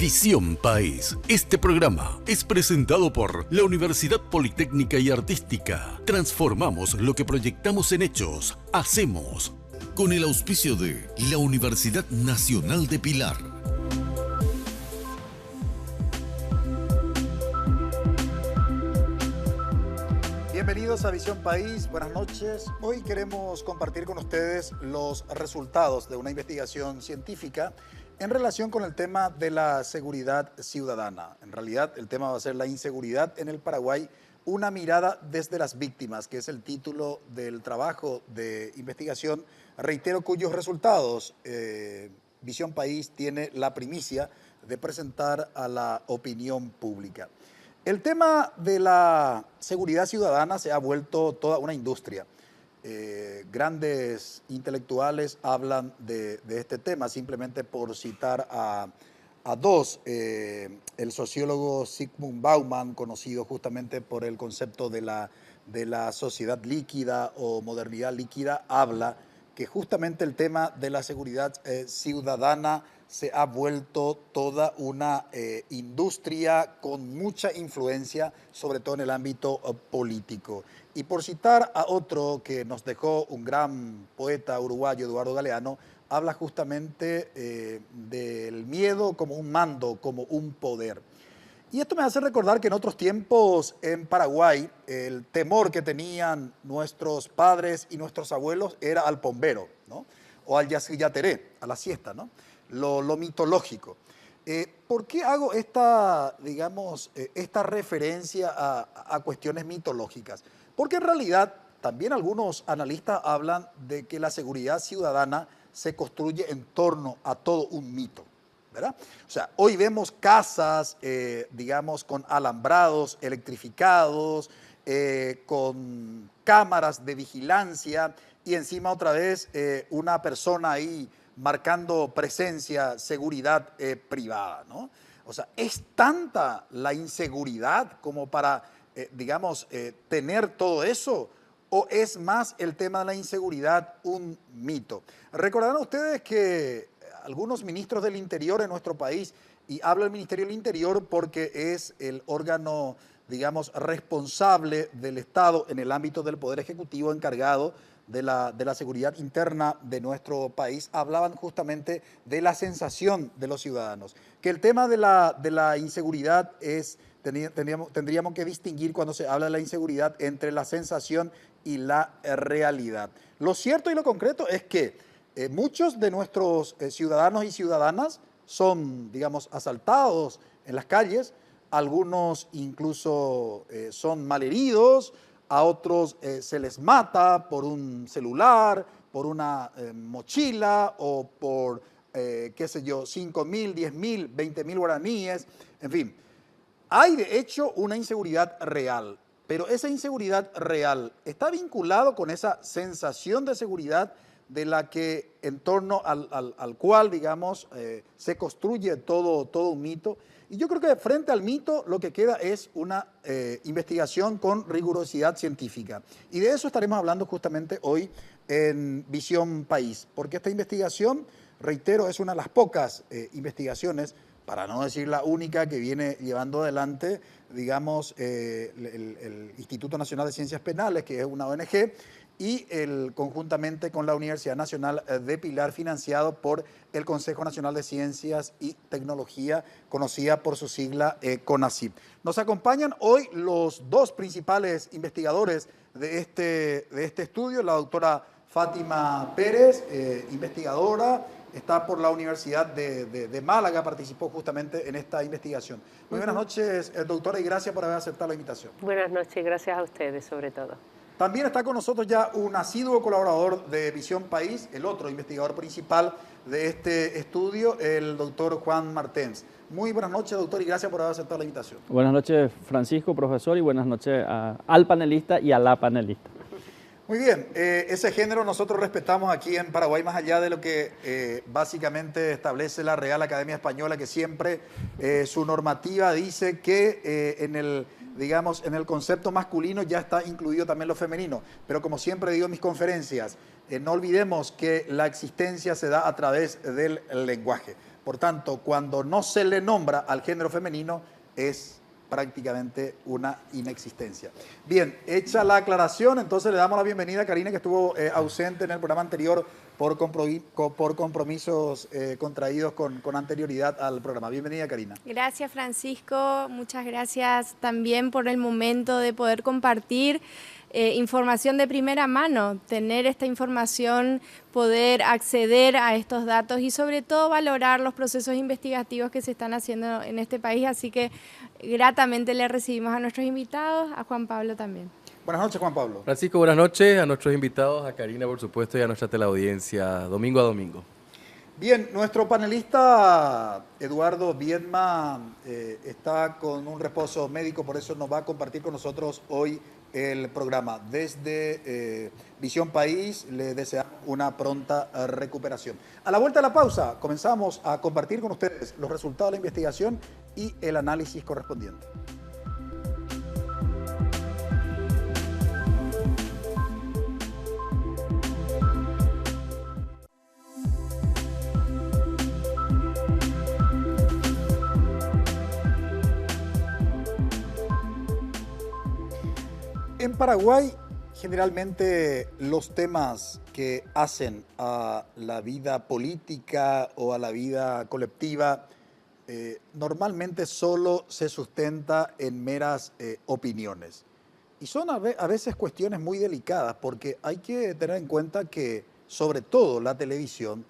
Visión País. Este programa es presentado por la Universidad Politécnica y Artística. Transformamos lo que proyectamos en hechos. Hacemos. Con el auspicio de la Universidad Nacional de Pilar. Bienvenidos a Visión País, buenas noches. Hoy queremos compartir con ustedes los resultados de una investigación científica en relación con el tema de la seguridad ciudadana. En realidad, el tema va a ser la inseguridad en el Paraguay, una mirada desde las víctimas, que es el título del trabajo de investigación, reitero, cuyos resultados Visión País tiene la primicia de presentar a la opinión pública. El tema de la seguridad ciudadana se ha vuelto toda una industria. Grandes intelectuales hablan de este tema, simplemente por citar a dos. El sociólogo Zygmunt Bauman, conocido justamente por el concepto de la sociedad líquida o modernidad líquida, habla que justamente el tema de la seguridad ciudadana se ha vuelto toda una industria con mucha influencia, sobre todo en el ámbito político. Y por citar a otro que nos dejó un gran poeta uruguayo, Eduardo Galeano, habla justamente del miedo como un mando, como un poder. Y esto me hace recordar que en otros tiempos en Paraguay el temor que tenían nuestros padres y nuestros abuelos era al pombero, ¿no? O al yacyyateré, a la siesta, ¿no? Lo mitológico. ¿Por qué hago esta referencia a cuestiones mitológicas? Porque en realidad también algunos analistas hablan de que la seguridad ciudadana se construye en torno a todo un mito, ¿verdad? O sea, hoy vemos casas, con alambrados electrificados, con cámaras de vigilancia y encima otra vez una persona ahí marcando presencia, seguridad privada, ¿no? O sea, es tanta la inseguridad como para, tener todo eso, o es más el tema de la inseguridad un mito. Recordarán ustedes que algunos ministros del Interior en nuestro país, y hablo del Ministerio del Interior porque es el órgano, responsable del Estado en el ámbito del Poder Ejecutivo encargado de la seguridad interna de nuestro país, hablaban justamente de la sensación de los ciudadanos. Que el tema de la inseguridad tendríamos que distinguir cuando se habla de la inseguridad entre la sensación y la realidad. Lo cierto y lo concreto es que muchos de nuestros ciudadanos y ciudadanas son, asaltados en las calles, algunos incluso son malheridos, a otros se les mata por un celular, por una mochila o por, 5.000, 10.000, 20.000 guaraníes, en fin. Hay de hecho una inseguridad real, pero esa inseguridad real está vinculado con esa sensación de seguridad de la que en torno al cual, se construye todo un mito. Y yo creo que frente al mito lo que queda es una investigación con rigurosidad científica. Y de eso estaremos hablando justamente hoy en Visión País, porque esta investigación, reitero, es una de las pocas investigaciones, para no decir la única, que viene llevando adelante, el Instituto Nacional de Ciencias Penales, que es una ONG, y conjuntamente con la Universidad Nacional de Pilar, financiado por el Consejo Nacional de Ciencias y Tecnología, conocida por su sigla CONACYT. Nos acompañan hoy los dos principales investigadores de este estudio, la doctora Fátima Pérez, investigadora, está por la Universidad de Málaga, participó justamente en esta investigación. Muy buenas noches, doctora, y gracias por haber aceptado la invitación. Buenas noches, gracias a ustedes sobre todo. También está con nosotros ya un asiduo colaborador de Visión País, el otro investigador principal de este estudio, el doctor Juan Martens. Muy buenas noches, doctor, y gracias por haber aceptado la invitación. Buenas noches, Francisco, profesor, y buenas noches al panelista y a la panelista. Muy bien, ese género nosotros respetamos aquí en Paraguay, más allá de lo que básicamente establece la Real Academia Española, que siempre su normativa dice que en el concepto masculino ya está incluido también lo femenino. Pero como siempre digo en mis conferencias, no olvidemos que la existencia se da a través del lenguaje. Por tanto, cuando no se le nombra al género femenino, es prácticamente una inexistencia. Bien, hecha la aclaración, entonces le damos la bienvenida a Karina, que estuvo ausente en el programa anterior por compromisos contraídos con anterioridad al programa. Bienvenida, Karina. Gracias, Francisco. Muchas gracias también por el momento de poder compartir información de primera mano, tener esta información, poder acceder a estos datos y sobre todo valorar los procesos investigativos que se están haciendo en este país. Así que gratamente le recibimos a nuestros invitados, a Juan Pablo también. Buenas noches, Juan Pablo. Francisco, buenas noches a nuestros invitados, a Karina, por supuesto, y a nuestra teleaudiencia, domingo a domingo. Bien, nuestro panelista Eduardo Viedma está con un reposo médico, por eso nos va a compartir con nosotros hoy el programa. Desde Visión País le deseamos una pronta recuperación. A la vuelta de la pausa comenzamos a compartir con ustedes los resultados de la investigación y el análisis correspondiente. En Paraguay, generalmente los temas que hacen a la vida política o a la vida colectiva normalmente solo se sustenta en meras opiniones. Y son a veces cuestiones muy delicadas porque hay que tener en cuenta que, sobre todo la televisión,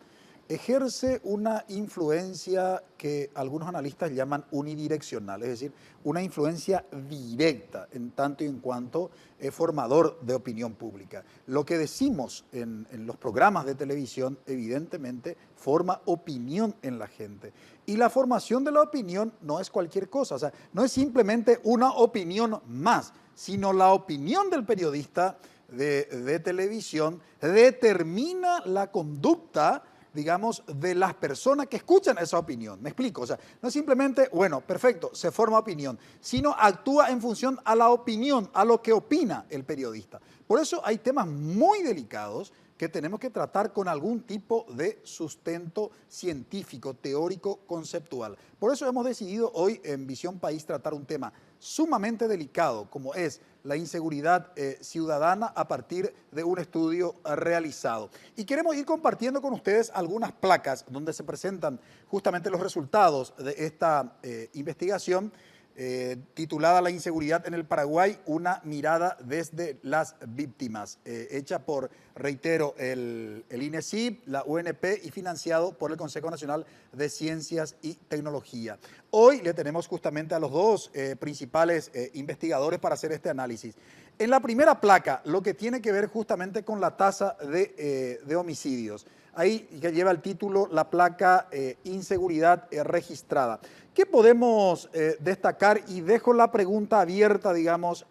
ejerce una influencia que algunos analistas llaman unidireccional, es decir, una influencia directa en tanto y en cuanto es formador de opinión pública. Lo que decimos en los programas de televisión evidentemente forma opinión en la gente. Y la formación de la opinión no es cualquier cosa, o sea, no es simplemente una opinión más, sino la opinión del periodista de televisión determina la conducta, digamos, de las personas que escuchan esa opinión. Me explico, o sea, no es simplemente, bueno, perfecto, se forma opinión, sino actúa en función a la opinión, a lo que opina el periodista. Por eso hay temas muy delicados que tenemos que tratar con algún tipo de sustento científico, teórico, conceptual. Por eso hemos decidido hoy en Visión País tratar un tema sumamente delicado, como es la inseguridad ciudadana a partir de un estudio realizado. Y queremos ir compartiendo con ustedes algunas placas donde se presentan justamente los resultados de esta investigación titulada La inseguridad en el Paraguay, una mirada desde las víctimas, hecha por, reitero, el INESIP, la UNP y financiado por el Consejo Nacional de Ciencias y Tecnología. Hoy le tenemos justamente a los dos principales investigadores para hacer este análisis. En la primera placa, lo que tiene que ver justamente con la tasa de homicidios. Ahí que lleva el título, la placa inseguridad registrada. ¿Qué podemos destacar? Y dejo la pregunta abierta, digamos,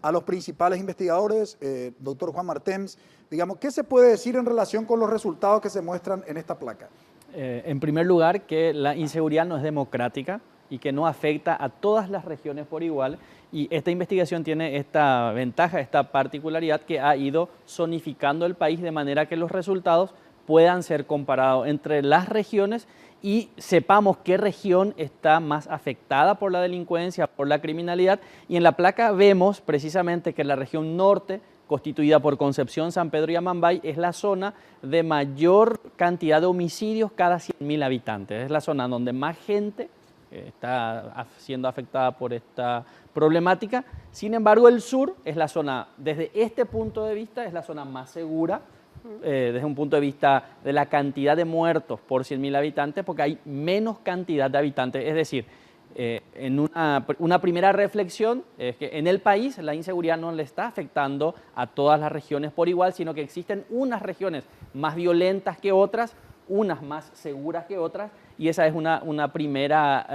a los principales investigadores, doctor Juan Martens, digamos, ¿qué se puede decir en relación con los resultados que se muestran en esta placa? En primer lugar, que la inseguridad no es democrática y que no afecta a todas las regiones por igual. Y esta investigación tiene esta ventaja, esta particularidad que ha ido zonificando el país de manera que los resultados puedan ser comparados entre las regiones y sepamos qué región está más afectada por la delincuencia, por la criminalidad. Y en la placa vemos precisamente que la región norte, constituida por Concepción, San Pedro y Amambay, es la zona de mayor cantidad de homicidios cada 100.000 habitantes. Es la zona donde más gente está siendo afectada por esta problemática. Sin embargo, el sur es la zona, desde este punto de vista, es la zona más segura, desde un punto de vista de la cantidad de muertos por 100.000 habitantes, porque hay menos cantidad de habitantes. Es decir, en una primera reflexión es que en el país la inseguridad no le está afectando a todas las regiones por igual, sino que existen unas regiones más violentas que otras, unas más seguras que otras, y esa es una primera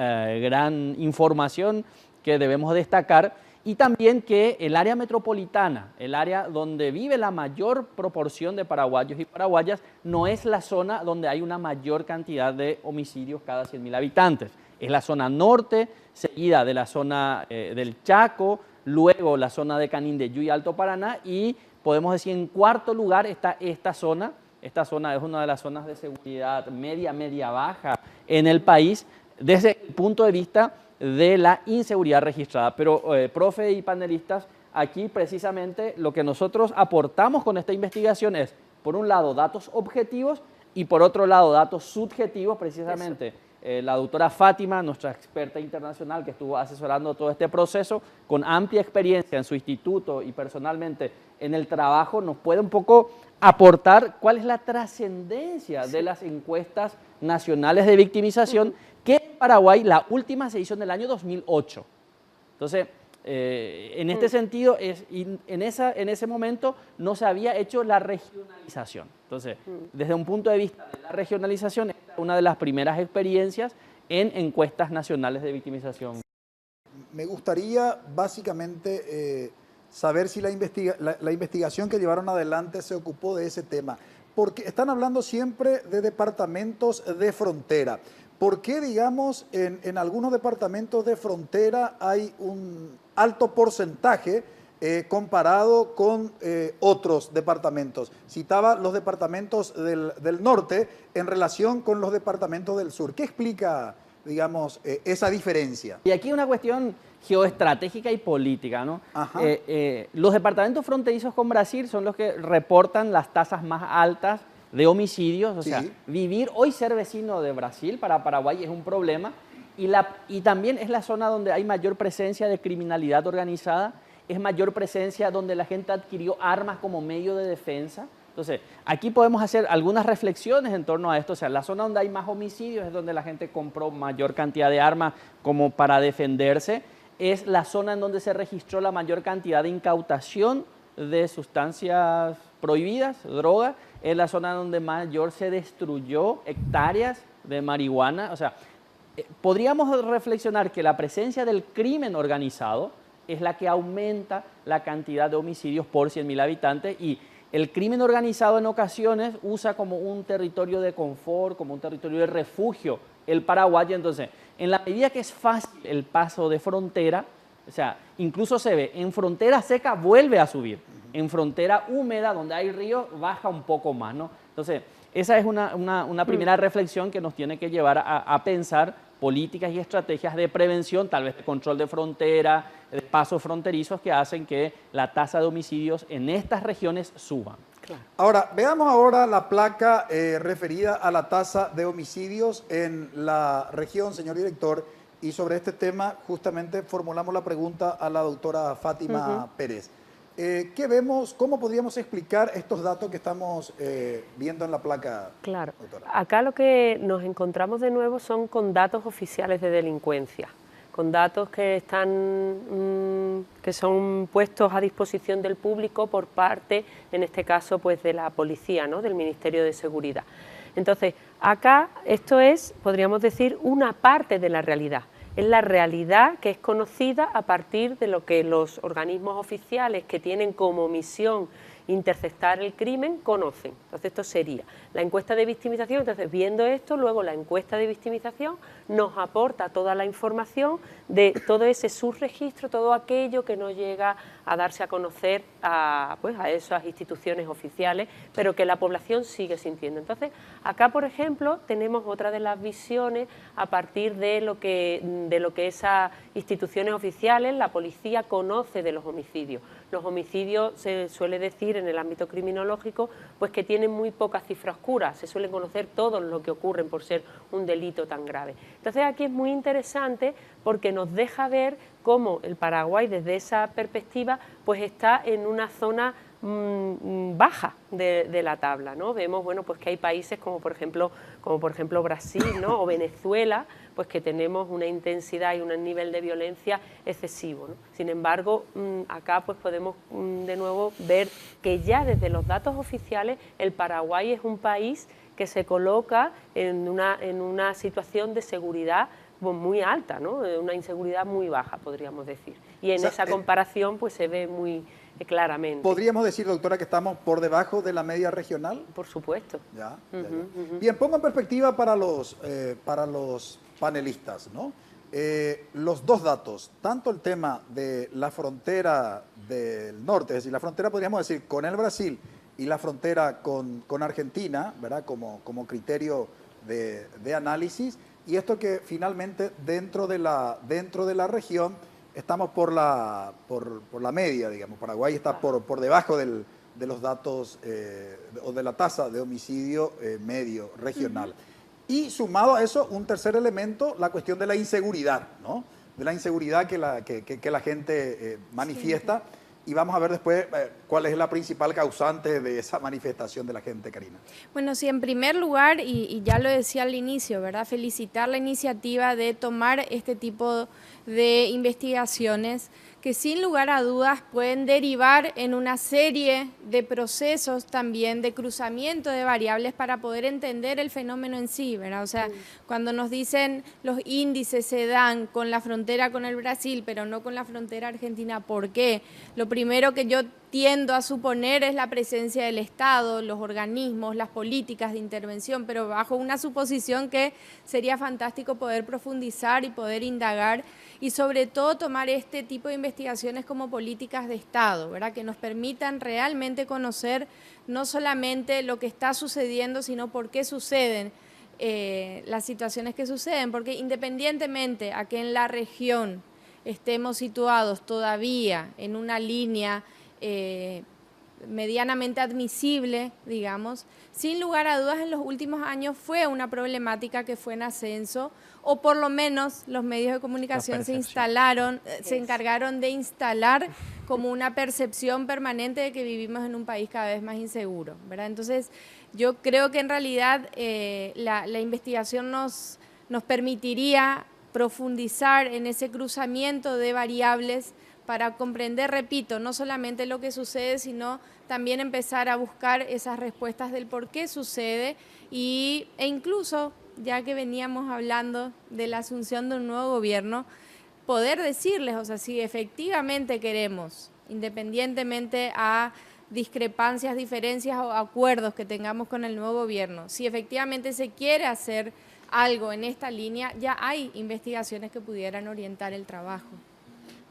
gran información que debemos destacar. Y también que el área metropolitana, el área donde vive la mayor proporción de paraguayos y paraguayas, no es la zona donde hay una mayor cantidad de homicidios cada 100.000 habitantes. Es la zona norte, seguida de la zona del Chaco, luego la zona de Canindeyú y Alto Paraná, y podemos decir en cuarto lugar está esta zona esta zona es una de las zonas de seguridad media-baja en el país desde el punto de vista de la inseguridad registrada. Pero, profe y panelistas, aquí precisamente lo que nosotros aportamos con esta investigación es, por un lado, datos objetivos y por otro lado, datos subjetivos, precisamente. La doctora Fátima, nuestra experta internacional que estuvo asesorando todo este proceso, con amplia experiencia en su instituto y personalmente en el trabajo, nos puede un poco aportar cuál es la trascendencia de las encuestas nacionales de victimización, que en Paraguay la última se hizo en el año 2008. Entonces, en este sentido, en ese momento no se había hecho la regionalización. Entonces, desde un punto de vista de la regionalización, esta es una de las primeras experiencias en encuestas nacionales de victimización. Me gustaría básicamente saber si la investigación que llevaron adelante se ocupó de ese tema, porque están hablando siempre de departamentos de frontera. ¿Por qué, digamos, en algunos departamentos de frontera hay un alto porcentaje comparado con otros departamentos? Citaba los departamentos del norte en relación con los departamentos del sur. ¿Qué explica, digamos, esa diferencia? Y aquí una cuestión geoestratégica y política, ¿no? Los departamentos fronterizos con Brasil son los que reportan las tasas más altas de homicidios, o sea, hoy ser vecino de Brasil para Paraguay es un problema, y también es la zona donde hay mayor presencia de criminalidad organizada, es mayor presencia donde la gente adquirió armas como medio de defensa. Entonces, aquí podemos hacer algunas reflexiones en torno a esto, o sea, la zona donde hay más homicidios es donde la gente compró mayor cantidad de armas como para defenderse, es la zona en donde se registró la mayor cantidad de incautación de sustancias prohibidas, drogas, es la zona donde mayor se destruyó hectáreas de marihuana. O sea, podríamos reflexionar que la presencia del crimen organizado es la que aumenta la cantidad de homicidios por 100.000 habitantes, y el crimen organizado en ocasiones usa como un territorio de confort, como un territorio de refugio el Paraguay. Entonces, en la medida que es fácil el paso de frontera, o sea, incluso se ve, en frontera seca vuelve a subir, en frontera húmeda, donde hay ríos, baja un poco más, ¿no? Entonces, esa es una primera reflexión que nos tiene que llevar a pensar políticas y estrategias de prevención, tal vez de control de frontera, de pasos fronterizos que hacen que la tasa de homicidios en estas regiones suba. Claro. Ahora, veamos ahora la placa referida a la tasa de homicidios en la región, señor director, y sobre este tema justamente formulamos la pregunta a la doctora Fátima Pérez. ¿Qué vemos? ¿Cómo podríamos explicar estos datos que estamos viendo en la placa? Claro. Doctora? Acá lo que nos encontramos de nuevo son con datos oficiales de delincuencia, con datos que están que son puestos a disposición del público por parte, en este caso, pues de la policía, ¿no?, del Ministerio de Seguridad. Entonces, acá esto es, podríamos decir, una parte de la realidad. Es la realidad que es conocida a partir de lo que los organismos oficiales que tienen como misión interceptar el crimen conocen. Entonces, esto sería la encuesta de victimización. Entonces, viendo esto, luego la encuesta de victimización nos aporta toda la información de todo ese subregistro, todo aquello que no llega a darse a conocer a esas instituciones oficiales, pero que la población sigue sintiendo. Entonces, acá, por ejemplo, tenemos otra de las visiones a partir de lo que esas instituciones oficiales, la policía, conoce de los homicidios. Los homicidios, se suele decir en el ámbito criminológico, pues que tienen muy poca cifra oscura, se suelen conocer todo lo que ocurren por ser un delito tan grave. Entonces, aquí es muy interesante porque nos deja ver cómo el Paraguay, desde esa perspectiva, pues está en una zona baja de la tabla, ¿no? Vemos, bueno, pues que hay países como por ejemplo Brasil, ¿no?, o Venezuela, pues que tenemos una intensidad y un nivel de violencia excesivo, ¿no? Sin embargo, acá pues podemos de nuevo ver que ya desde los datos oficiales el Paraguay es un país que se coloca en una situación de seguridad muy alta, ¿no?, una inseguridad muy baja, podríamos decir. Y en esa comparación pues se ve muy claramente. ¿Podríamos decir, doctora, que estamos por debajo de la media regional? Por supuesto. Ya. Bien, pongo en perspectiva para los panelistas, ¿no? Los dos datos, tanto el tema de la frontera del norte, es decir, la frontera, podríamos decir, con el Brasil y la frontera con Argentina, ¿verdad? Como criterio de análisis, y esto que finalmente dentro de la región estamos por la media, digamos. Paraguay está por debajo de los datos o de la tasa de homicidio medio regional. Y sumado a eso, un tercer elemento, la cuestión de la inseguridad, ¿no? De la inseguridad que la gente manifiesta. Sí. Y vamos a ver después cuál es la principal causante de esa manifestación de la gente, Karina. Bueno, sí, en primer lugar, y ya lo decía al inicio, ¿verdad? Felicitar la iniciativa de tomar este tipo de investigaciones que sin lugar a dudas pueden derivar en una serie de procesos también de cruzamiento de variables para poder entender el fenómeno en sí, ¿verdad? O sea, cuando nos dicen los índices se dan con la frontera con el Brasil, pero no con la frontera argentina, ¿por qué? Lo primero que yo tiendo a suponer es la presencia del Estado, los organismos, las políticas de intervención, pero bajo una suposición que sería fantástico poder profundizar y poder indagar y sobre todo tomar este tipo de investigaciones como políticas de Estado, ¿verdad? Que nos permitan realmente conocer no solamente lo que está sucediendo, sino por qué suceden las situaciones que suceden, porque independientemente a que en la región estemos situados todavía en una línea medianamente admisible, digamos, sin lugar a dudas en los últimos años fue una problemática que fue en ascenso, o por lo menos los medios de comunicación se encargaron de instalar como una percepción permanente de que vivimos en un país cada vez más inseguro, ¿verdad? Entonces, yo creo que en realidad la investigación nos permitiría profundizar en ese cruzamiento de variables para comprender, repito, no solamente lo que sucede, sino también empezar a buscar esas respuestas del por qué sucede e incluso, ya que veníamos hablando de la asunción de un nuevo gobierno, poder decirles, o sea, si efectivamente queremos, independientemente a discrepancias, diferencias o acuerdos que tengamos con el nuevo gobierno, si efectivamente se quiere hacer algo en esta línea, ya hay investigaciones que pudieran orientar el trabajo.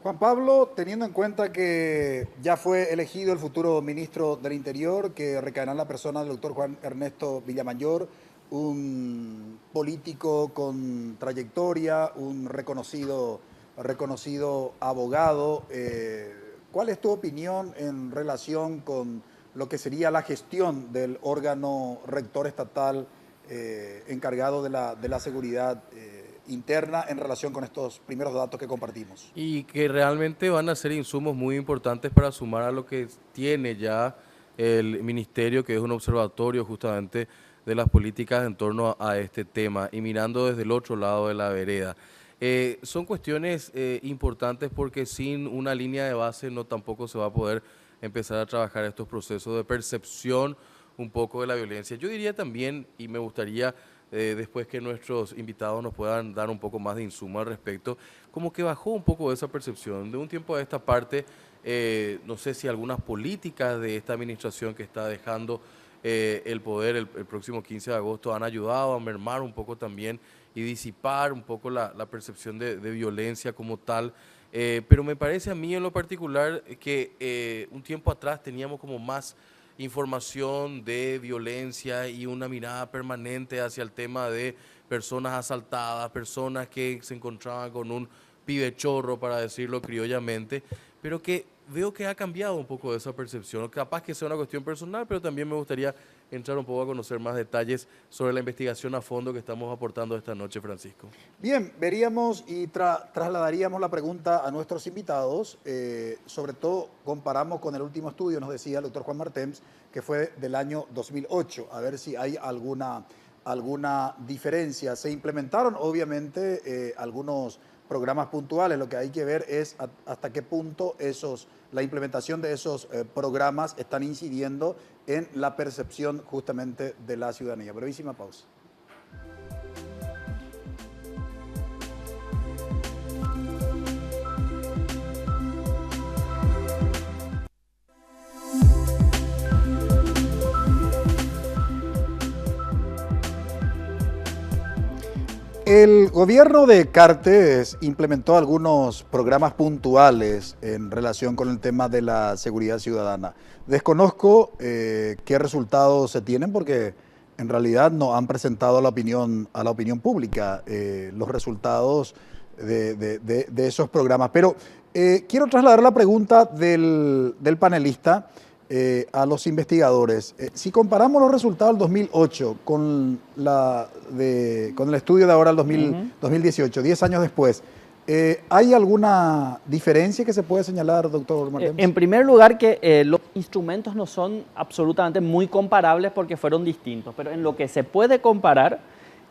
Juan Pablo, teniendo en cuenta que ya fue elegido el futuro ministro del Interior, que recaerá en la persona del doctor Juan Ernesto Villamayor, un político con trayectoria, un reconocido abogado, ¿cuál es tu opinión en relación con lo que sería la gestión del órgano rector estatal encargado de la seguridad interna en relación con estos primeros datos que compartimos? Y que realmente van a ser insumos muy importantes para sumar a lo que tiene ya el ministerio, que es un observatorio justamente de las políticas en torno a este tema y mirando desde el otro lado de la vereda. Son cuestiones importantes porque sin una línea de base no tampoco se va a poder empezar a trabajar estos procesos de percepción un poco de la violencia. Yo diría también, y me gustaría después que nuestros invitados nos puedan dar un poco más de insumo al respecto, como que bajó un poco esa percepción. De un tiempo a esta parte, no sé si algunas políticas de esta administración que está dejando el poder el próximo 15 de agosto han ayudado a mermar un poco también y disipar un poco la percepción de violencia como tal. Pero me parece a mí en lo particular que un tiempo atrás teníamos como más información de violencia y una mirada permanente hacia el tema de personas asaltadas, personas que se encontraban con un pibe chorro, para decirlo criollamente, pero que veo que ha cambiado un poco esa percepción. Capaz que sea una cuestión personal, pero también me gustaría entrar un poco a conocer más detalles sobre la investigación a fondo que estamos aportando esta noche, Francisco. Bien, veríamos y trasladaríamos la pregunta a nuestros invitados. Sobre todo comparamos con el último estudio, nos decía el doctor Juan Martens, que fue del año 2008, a ver si hay alguna diferencia. Se implementaron obviamente algunos programas puntuales, lo que hay que ver es hasta qué punto la implementación de esos programas están incidiendo en la percepción justamente de la ciudadanía. Brevísima pausa. El gobierno de Cartes implementó algunos programas puntuales en relación con el tema de la seguridad ciudadana. Desconozco qué resultados se tienen porque en realidad no han presentado a la opinión pública los resultados de esos programas. Pero quiero trasladar la pregunta del panelista a los investigadores. Si comparamos los resultados del 2008 con el estudio de ahora, el 2018, 10 años después, ¿hay alguna diferencia que se puede señalar, doctor Martens? En primer lugar, que los instrumentos no son absolutamente muy comparables porque fueron distintos, pero en lo que se puede comparar,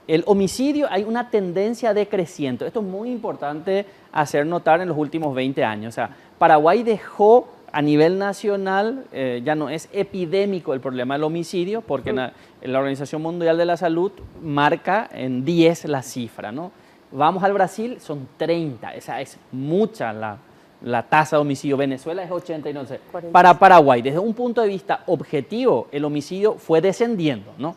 el homicidio hay una tendencia decreciente. Esto es muy importante hacer notar en los últimos 20 años. O sea, Paraguay dejó a nivel nacional, ya no es epidémico el problema del homicidio, porque la Organización Mundial de la Salud marca en 10 la cifra, ¿no? Vamos al Brasil, son 30, esa es mucha la tasa de homicidio. Venezuela es 80 y no sé. 40. Para Paraguay, desde un punto de vista objetivo, el homicidio fue descendiendo, ¿no?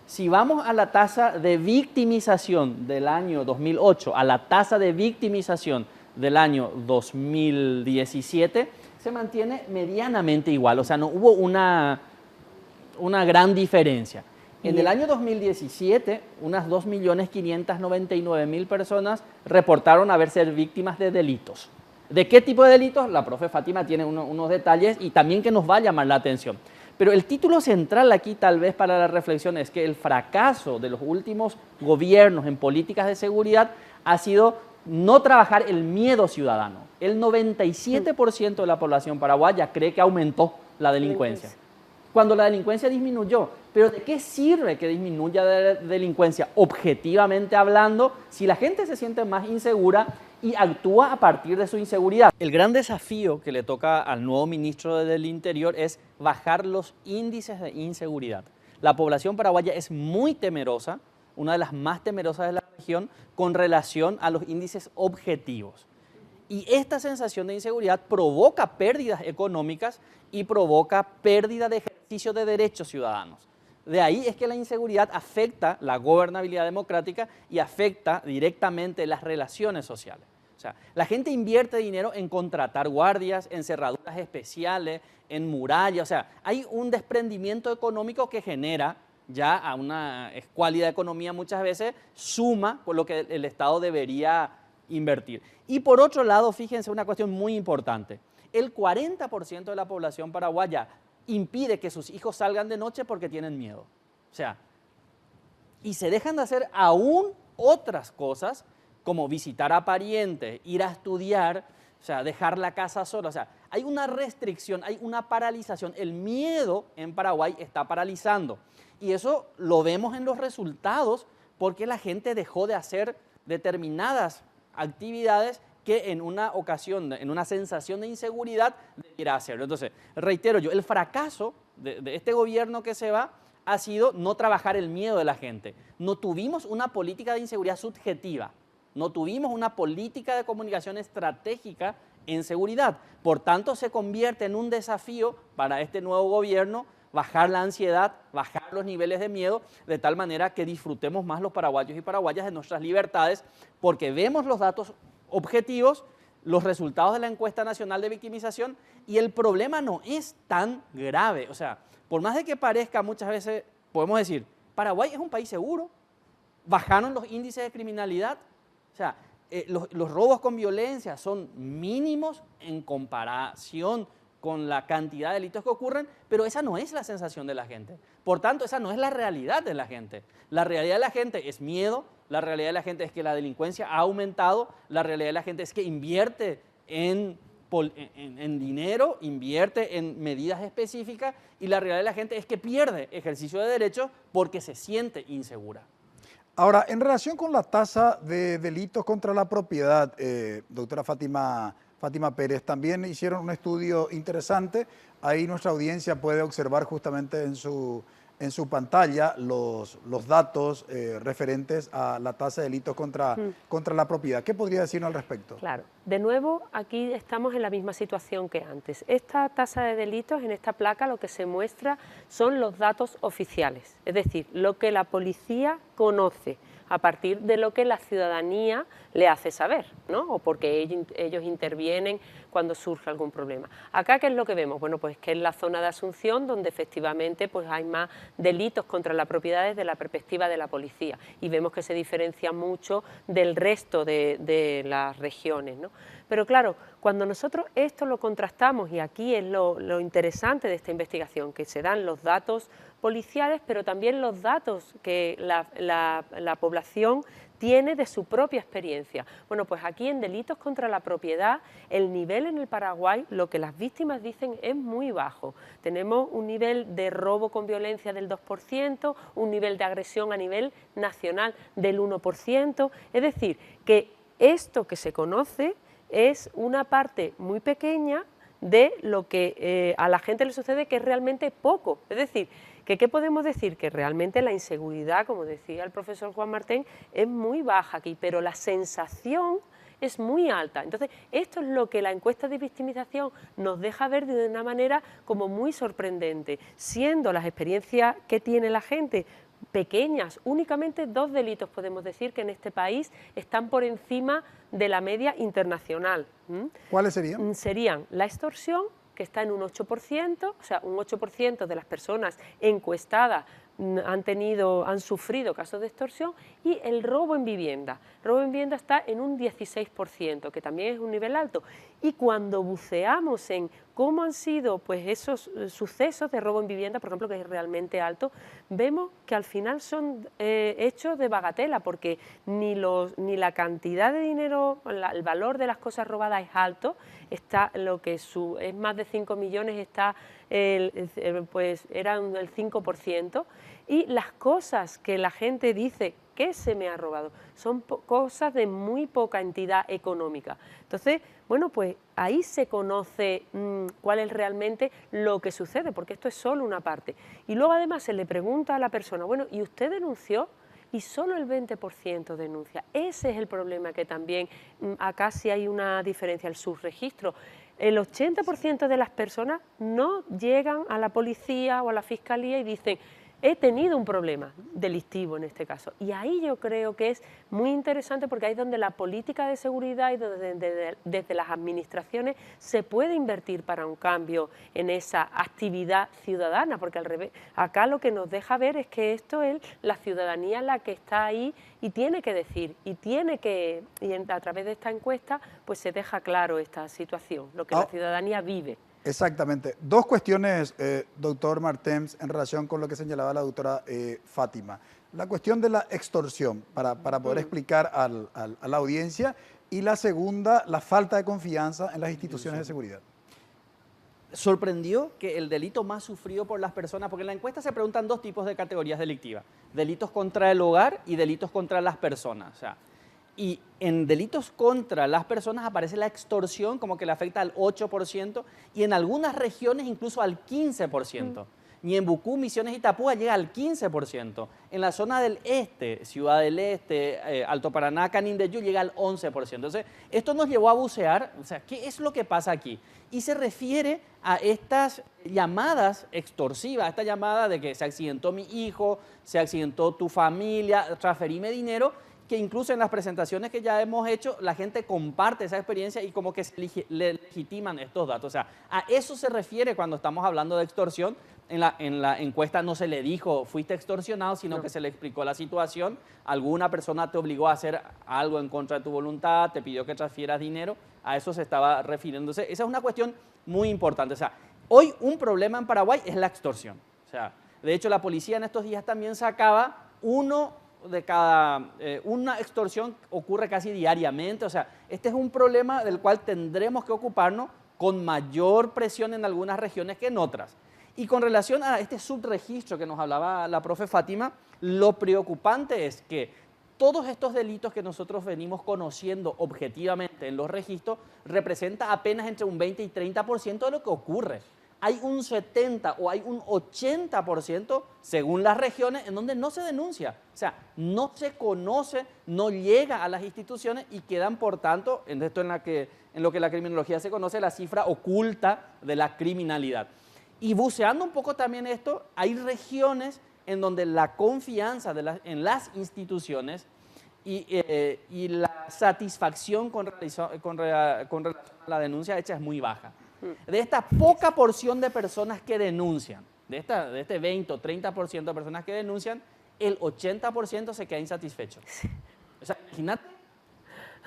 Si vamos a la tasa de victimización del año 2008, a la tasa de victimización del año 2017, se mantiene medianamente igual, o sea, no hubo una gran diferencia. En el año 2017, unas 2.599.000 personas reportaron haber sido víctimas de delitos. ¿De qué tipo de delitos? La profe Fátima tiene unos detalles y también que nos va a llamar la atención. Pero el título central aquí, tal vez para la reflexión, es que el fracaso de los últimos gobiernos en políticas de seguridad ha sido no trabajar el miedo ciudadano. El 97% de la población paraguaya cree que aumentó la delincuencia, cuando la delincuencia disminuyó. Pero ¿de qué sirve que disminuya la delincuencia objetivamente hablando si la gente se siente más insegura y actúa a partir de su inseguridad? El gran desafío que le toca al nuevo ministro del Interior es bajar los índices de inseguridad. La población paraguaya es muy temerosa, una de las más temerosas de la región, con relación a los índices objetivos. Y esta sensación de inseguridad provoca pérdidas económicas y provoca pérdida de ejercicio de derechos ciudadanos. De ahí es que la inseguridad afecta la gobernabilidad democrática y afecta directamente las relaciones sociales. O sea, la gente invierte dinero en contratar guardias, en cerraduras especiales, en murallas. O sea, hay un desprendimiento económico que genera ya a una escuálida economía muchas veces, suma por lo que el Estado debería invertir. Y por otro lado, fíjense una cuestión muy importante, el 40% de la población paraguaya impide que sus hijos salgan de noche porque tienen miedo. O sea, y se dejan de hacer aún otras cosas como visitar a parientes, ir a estudiar, o sea, dejar la casa sola. O sea, hay una restricción, hay una paralización. El miedo en Paraguay está paralizando. Y eso lo vemos en los resultados porque la gente dejó de hacer determinadas actividades que en una ocasión, en una sensación de inseguridad, debiera hacerlo. Entonces, reitero yo, el fracaso de este gobierno que se va ha sido no trabajar el miedo de la gente. No tuvimos una política de inseguridad subjetiva, no tuvimos una política de comunicación estratégica en seguridad. Por tanto, se convierte en un desafío para este nuevo gobierno bajar la ansiedad, bajar los niveles de miedo, de tal manera que disfrutemos más los paraguayos y paraguayas de nuestras libertades, porque vemos los datos objetivos, los resultados de la encuesta nacional de victimización, y el problema no es tan grave. O sea, por más de que parezca, muchas veces podemos decir, Paraguay es un país seguro, bajaron los índices de criminalidad, o sea, los robos con violencia son mínimos en comparación con la cantidad de delitos que ocurren, pero esa no es la sensación de la gente. Por tanto, esa no es la realidad de la gente. La realidad de la gente es miedo, la realidad de la gente es que la delincuencia ha aumentado, la realidad de la gente es que invierte en dinero, invierte en medidas específicas, y la realidad de la gente es que pierde ejercicio de derechos porque se siente insegura. Ahora, en relación con la tasa de delitos contra la propiedad, doctora Fátima Pérez, también hicieron un estudio interesante. Ahí nuestra audiencia puede observar justamente en su pantalla los datos referentes a la tasa de delitos contra la propiedad. ¿Qué podría decirnos al respecto? Claro, de nuevo aquí estamos en la misma situación que antes. Esta tasa de delitos, en esta placa, lo que se muestra son los datos oficiales, es decir, lo que la policía conoce a partir de lo que la ciudadanía le hace saber, ¿no? O porque ellos intervienen cuando surge algún problema. Acá, ¿qué es lo que vemos? Bueno, pues que es la zona de Asunción donde efectivamente pues hay más delitos contra la propiedad desde la perspectiva de la policía y vemos que se diferencia mucho del resto de las regiones, ¿no? Pero claro, cuando nosotros esto lo contrastamos, y aquí es lo interesante de esta investigación, que se dan los datos policiales, pero también los datos que la población tiene de su propia experiencia. Bueno, pues aquí en delitos contra la propiedad, el nivel en el Paraguay, lo que las víctimas dicen, es muy bajo. Tenemos un nivel de robo con violencia del 2%, un nivel de agresión a nivel nacional del 1%, es decir, que esto que se conoce es una parte muy pequeña de lo que a la gente le sucede, que es realmente poco. Es decir, que ¿qué podemos decir? Que realmente la inseguridad, como decía el profesor Juan Martín, es muy baja aquí, pero la sensación es muy alta. Entonces, esto es lo que la encuesta de victimización nos deja ver de una manera como muy sorprendente, siendo las experiencias que tiene la gente pequeñas. Únicamente 2 delitos podemos decir que en este país están por encima de la media internacional. ¿Cuáles serían? Serían la extorsión, que está en un 8%, o sea, un 8% de las personas encuestadas han sufrido casos de extorsión, y el robo en vivienda. El robo en vivienda está en un 16%, que también es un nivel alto. Y cuando buceamos en cómo han sido pues, esos sucesos de robo en vivienda, por ejemplo, que es realmente alto, vemos que al final son hechos de bagatela, porque ni la cantidad de dinero, el valor de las cosas robadas es alto, está lo que es más de 5 millones, está pues eran el 5%, y las cosas que la gente dice que se me ha robado son cosas de muy poca entidad económica. Entonces, bueno, pues ahí se conoce cuál es realmente lo que sucede, porque esto es solo una parte. Y luego además se le pregunta a la persona, bueno, ¿y usted denunció? Y solo el 20% denuncia. Ese es el problema, que también acá sí hay una diferencia, el subregistro. El 80% de las personas no llegan a la policía o a la fiscalía y dicen, he tenido un problema delictivo en este caso. Y ahí yo creo que es muy interesante, porque ahí es donde la política de seguridad y desde las administraciones se puede invertir para un cambio en esa actividad ciudadana, porque al revés, acá lo que nos deja ver es que esto es la ciudadanía la que está ahí y tiene que decir, y a través de esta encuesta pues se deja claro esta situación, lo que la ciudadanía vive. Exactamente. 2 cuestiones, doctor Martens, en relación con lo que señalaba la doctora Fátima. La cuestión de la extorsión, para poder explicar a la audiencia, y la segunda, la falta de confianza en las instituciones de seguridad. Sorprendió que el delito más sufrido por las personas, porque en la encuesta se preguntan 2 tipos de categorías delictivas: delitos contra el hogar y delitos contra las personas. O sea, y en delitos contra las personas aparece la extorsión, como que le afecta al 8%, y en algunas regiones incluso al 15%. Ñembucú, Misiones y Itapúa llega al 15%. En la zona del este, Ciudad del Este, Alto Paraná, Canindeyú, llega al 11%. Entonces, esto nos llevó a bucear, o sea, ¿qué es lo que pasa aquí? Y se refiere a estas llamadas extorsivas, esta llamada de que se accidentó mi hijo, se accidentó tu familia, transferime dinero, que incluso en las presentaciones que ya hemos hecho, la gente comparte esa experiencia y como que le legitiman estos datos. O sea, a eso se refiere cuando estamos hablando de extorsión. En la encuesta no se le dijo, fuiste extorsionado, sino que se le explicó la situación. Alguna persona te obligó a hacer algo en contra de tu voluntad, te pidió que transfieras dinero, a eso se estaba refiriéndose. Esa es una cuestión muy importante. O sea, hoy un problema en Paraguay es la extorsión. O sea, de hecho, la policía en estos días también sacaba una extorsión ocurre casi diariamente. O sea, este es un problema del cual tendremos que ocuparnos con mayor presión en algunas regiones que en otras. Y con relación a este subregistro que nos hablaba la profe Fátima, lo preocupante es que todos estos delitos que nosotros venimos conociendo objetivamente en los registros representa apenas entre un 20 y 30% de lo que ocurre. Hay un 70 o hay un 80%, según las regiones, en donde no se denuncia. O sea, no se conoce, no llega a las instituciones y quedan, por tanto, en lo que la criminología se conoce, la cifra oculta de la criminalidad. Y buceando un poco también esto, hay regiones en donde la confianza en las instituciones y la satisfacción con relación a la denuncia hecha es muy baja. De esta poca porción de personas que denuncian, de este 20 o 30% de personas que denuncian, el 80% se queda insatisfecho. O sea, imagínate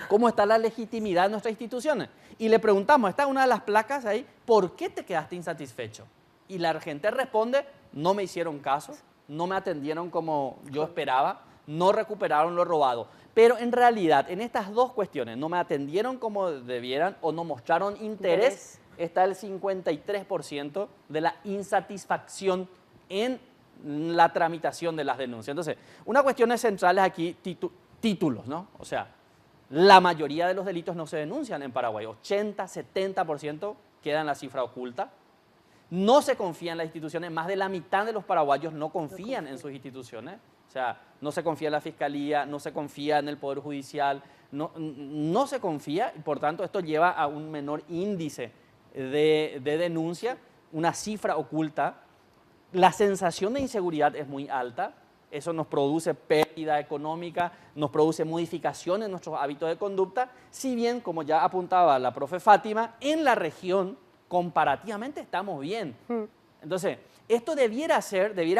cómo está la legitimidad de nuestras instituciones. Y le preguntamos, está una de las placas ahí, ¿por qué te quedaste insatisfecho? Y la gente responde, no me hicieron caso, no me atendieron como yo esperaba, no recuperaron lo robado. Pero en realidad, en estas dos cuestiones, no me atendieron como debieran o no mostraron interés, está el 53% de la insatisfacción en la tramitación de las denuncias. Entonces, una cuestión central es aquí títulos, ¿no? O sea, la mayoría de los delitos no se denuncian en Paraguay, 80-70% queda en la cifra oculta. No se confía en las instituciones, más de la mitad de los paraguayos no confían en sus instituciones. O sea, no se confía en la Fiscalía, no se confía en el Poder Judicial, no se confía, y por tanto esto lleva a un menor índice de denuncia, una cifra oculta. La sensación de inseguridad es muy alta, eso nos produce pérdida económica, nos produce modificaciones en nuestros hábitos de conducta, si bien, como ya apuntaba la profe Fátima, en la región comparativamente estamos bien. Entonces, esto debiera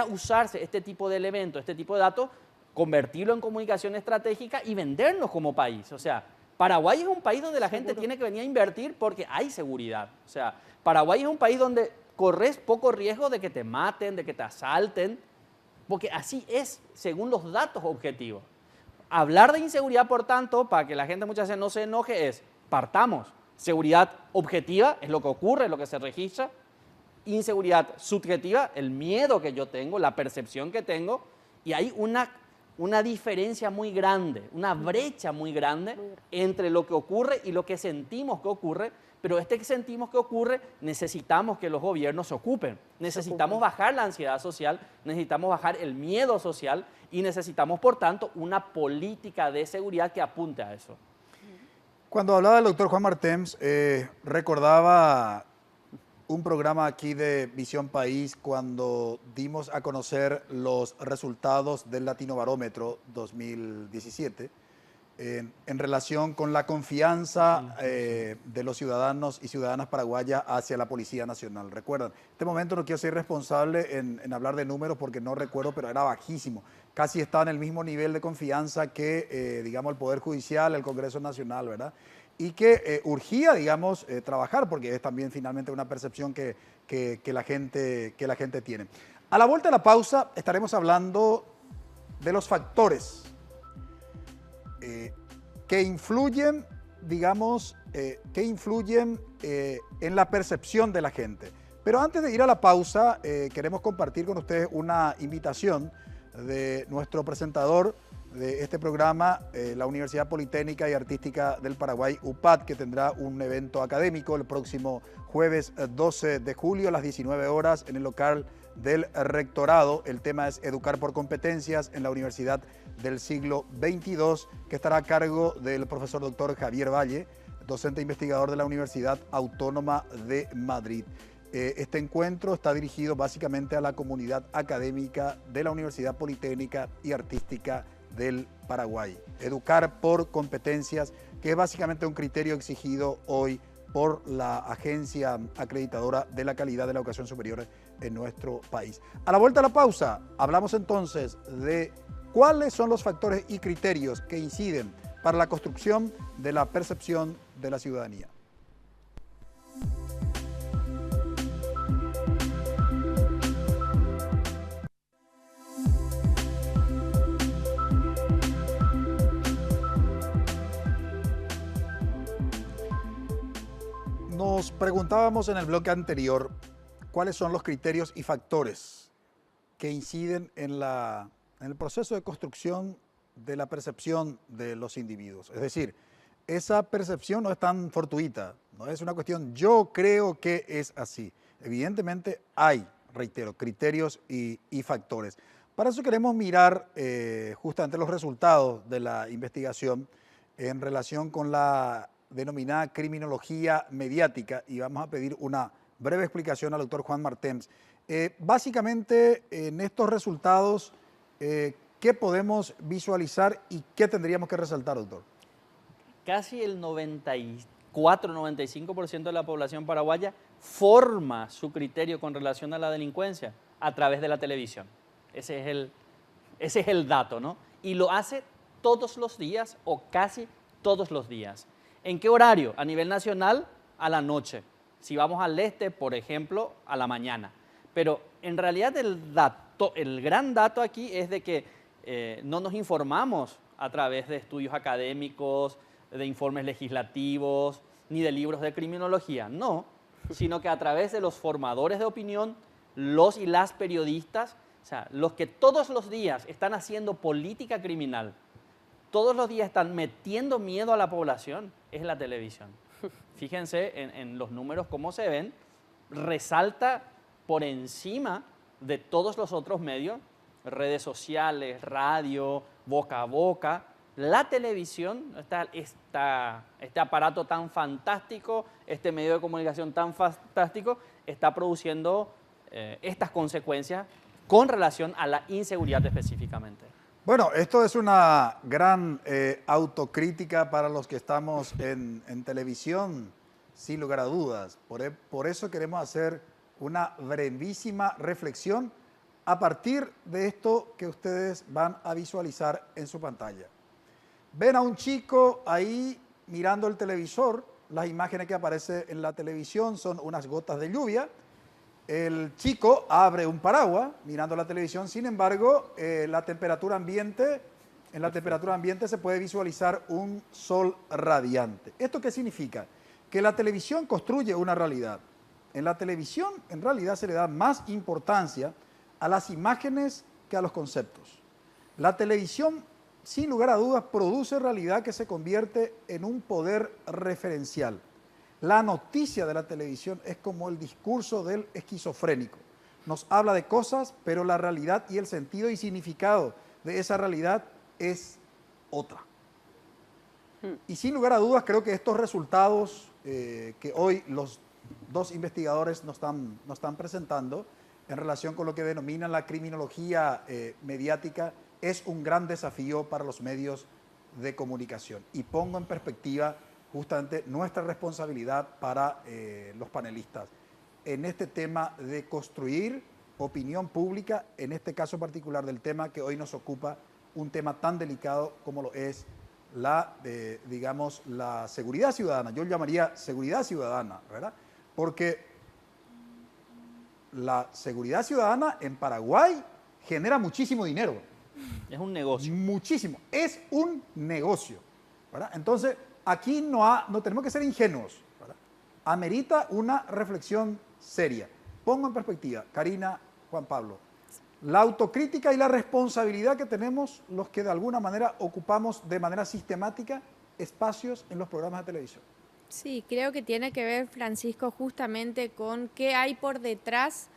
usarse, este tipo de elementos, este tipo de datos, convertirlo en comunicación estratégica y vendernos como país. O sea, Paraguay es un país donde la gente tiene que venir a invertir porque hay seguridad. O sea, Paraguay es un país donde corres poco riesgo de que te maten, de que te asalten, porque así es, según los datos objetivos. Hablar de inseguridad, por tanto, para que la gente muchas veces no se enoje, es partamos. Seguridad objetiva es lo que ocurre, es lo que se registra. Inseguridad subjetiva, el miedo que yo tengo, la percepción que tengo, y hay una diferencia muy grande, una brecha muy grande entre lo que ocurre y lo que sentimos que ocurre, pero que sentimos que ocurre necesitamos que los gobiernos se ocupen, necesitamos bajar la ansiedad social, necesitamos bajar el miedo social y necesitamos, por tanto, una política de seguridad que apunte a eso. Cuando hablaba el doctor Juan Martens, recordaba un programa aquí de Visión País cuando dimos a conocer los resultados del Latinobarómetro 2017 en relación con la confianza de los ciudadanos y ciudadanas paraguayas hacia la Policía Nacional. ¿Recuerdan? En este momento no quiero ser responsable en hablar de números porque no recuerdo, pero era bajísimo. Casi estaba en el mismo nivel de confianza que, digamos, el Poder Judicial, el Congreso Nacional, ¿verdad? Y que urgía, digamos, trabajar, porque es también finalmente una percepción que la gente tiene. A la vuelta de la pausa estaremos hablando de los factores que influyen, digamos, en la percepción de la gente. Pero antes de ir a la pausa, queremos compartir con ustedes una invitación de nuestro presentador de este programa, la Universidad Politécnica y Artística del Paraguay, UPAD, que tendrá un evento académico el próximo jueves 12 de julio a las 19 horas en el local del rectorado. El tema es Educar por Competencias en la Universidad del Siglo XXII, que estará a cargo del profesor doctor Javier Valle, docente investigador de la Universidad Autónoma de Madrid. Este encuentro está dirigido básicamente a la comunidad académica de la Universidad Politécnica y Artística del Paraguay. Educar por competencias, que es básicamente un criterio exigido hoy por la agencia acreditadora de la calidad de la educación superior en nuestro país. A la vuelta a la pausa, hablamos entonces de cuáles son los factores y criterios que inciden para la construcción de la percepción de la ciudadanía. Nos preguntábamos en el bloque anterior cuáles son los criterios y factores que inciden en el proceso de construcción de la percepción de los individuos. Es decir, esa percepción no es tan fortuita, no es una cuestión, yo creo que es así. Evidentemente hay, reitero, criterios y factores. Para eso queremos mirar justamente los resultados de la investigación en relación con la denominada criminología mediática, y vamos a pedir una breve explicación al doctor Juan Martens. Básicamente, en estos resultados, ¿qué podemos visualizar y qué tendríamos que resaltar, doctor? Casi el 94-95% de la población paraguaya forma su criterio con relación a la delincuencia a través de la televisión. Ese es el dato, ¿no? Y lo hace todos los días o casi todos los días. ¿En qué horario? A nivel nacional, a la noche. Si vamos al este, por ejemplo, a la mañana. Pero en realidad el gran dato aquí es de que no nos informamos a través de estudios académicos, de informes legislativos, ni de libros de criminología, no, sino que a través de los formadores de opinión, los y las periodistas, o sea, los que todos los días están haciendo política criminal, todos los días están metiendo miedo a la población, es la televisión. Fíjense en los números cómo se ven, resalta por encima de todos los otros medios, redes sociales, radio, boca a boca, la televisión, este aparato tan fantástico, este medio de comunicación tan fantástico, está produciendo estas consecuencias con relación a la inseguridad específicamente. Bueno, esto es una gran autocrítica para los que estamos en televisión, sin lugar a dudas. Por eso queremos hacer una brevísima reflexión a partir de esto que ustedes van a visualizar en su pantalla. Ven a un chico ahí mirando el televisor, las imágenes que aparecen en la televisión son unas gotas de lluvia. El chico abre un paraguas mirando la televisión, sin embargo, en la temperatura ambiente se puede visualizar un sol radiante. ¿Esto qué significa? Que la televisión construye una realidad. En la televisión, en realidad, se le da más importancia a las imágenes que a los conceptos. La televisión, sin lugar a dudas, produce realidad que se convierte en un poder referencial. La noticia de la televisión es como el discurso del esquizofrénico. Nos habla de cosas, pero la realidad y el sentido y significado de esa realidad es otra. Y sin lugar a dudas, creo que estos resultados que hoy los dos investigadores nos están presentando en relación con lo que denominan la criminología mediática es un gran desafío para los medios de comunicación. Y pongo en perspectiva justamente nuestra responsabilidad para los panelistas en este tema de construir opinión pública, en este caso particular del tema que hoy nos ocupa, un tema tan delicado como lo es la seguridad ciudadana. Yo lo llamaría seguridad ciudadana, ¿verdad? Porque la seguridad ciudadana en Paraguay genera muchísimo dinero. Es un negocio. Muchísimo. Es un negocio, ¿verdad? Entonces, aquí no tenemos que ser ingenuos, ¿verdad? Amerita una reflexión seria. Pongo en perspectiva, Karina, Juan Pablo, la autocrítica y la responsabilidad que tenemos los que de alguna manera ocupamos de manera sistemática espacios en los programas de televisión. Sí, creo que tiene que ver, Francisco, justamente con qué hay por detrás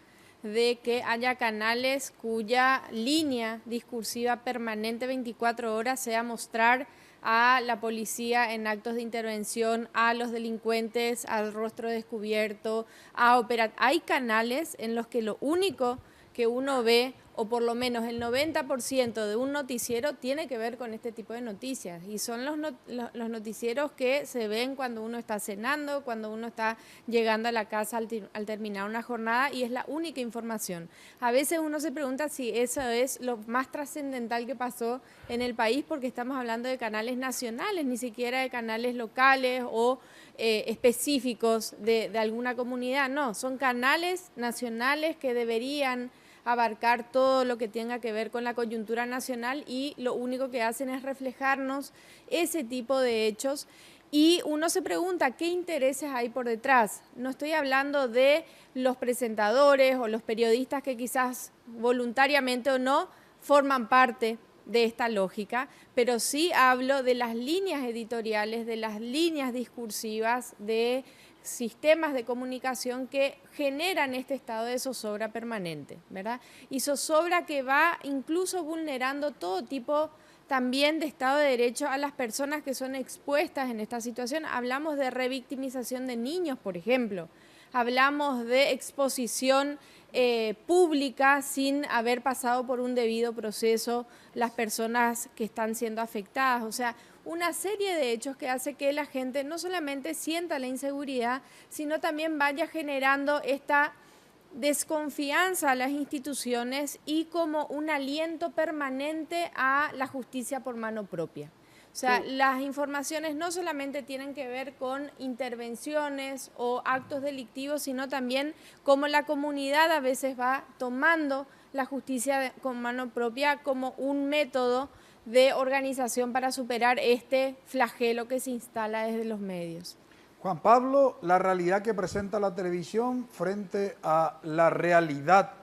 de que haya canales cuya línea discursiva permanente 24 horas sea mostrar a la policía en actos de intervención, a los delincuentes, al rostro descubierto, Hay canales en los que lo único que uno ve, o por lo menos el 90% de un noticiero, tiene que ver con este tipo de noticias. Y son los noticieros que se ven cuando uno está cenando, cuando uno está llegando a la casa al terminar una jornada, y es la única información. A veces uno se pregunta si eso es lo más trascendental que pasó en el país, porque estamos hablando de canales nacionales, ni siquiera de canales locales o específicos de alguna comunidad. No, son canales nacionales que deberían abarcar todo lo que tenga que ver con la coyuntura nacional, y lo único que hacen es reflejarnos ese tipo de hechos. Y uno se pregunta, ¿qué intereses hay por detrás? No estoy hablando de los presentadores o los periodistas que quizás voluntariamente o no forman parte de esta lógica, pero sí hablo de las líneas editoriales, de las líneas discursivas, de sistemas de comunicación que generan este estado de zozobra permanente, ¿verdad? Y zozobra que va incluso vulnerando todo tipo también de Estado de Derecho a las personas que son expuestas en esta situación. Hablamos de revictimización de niños, por ejemplo. hablamos de exposición pública sin haber pasado por un debido proceso las personas que están siendo afectadas. O sea, una serie de hechos que hace que la gente no solamente sienta la inseguridad, sino también vaya generando esta desconfianza a las instituciones y como un aliento permanente a la justicia por mano propia. O sea, las informaciones no solamente tienen que ver con intervenciones o actos delictivos, sino también cómo la comunidad a veces va tomando la justicia con mano propia como un método de organización para superar este flagelo que se instala desde los medios. Juan Pablo, la realidad que presenta la televisión frente a la realidad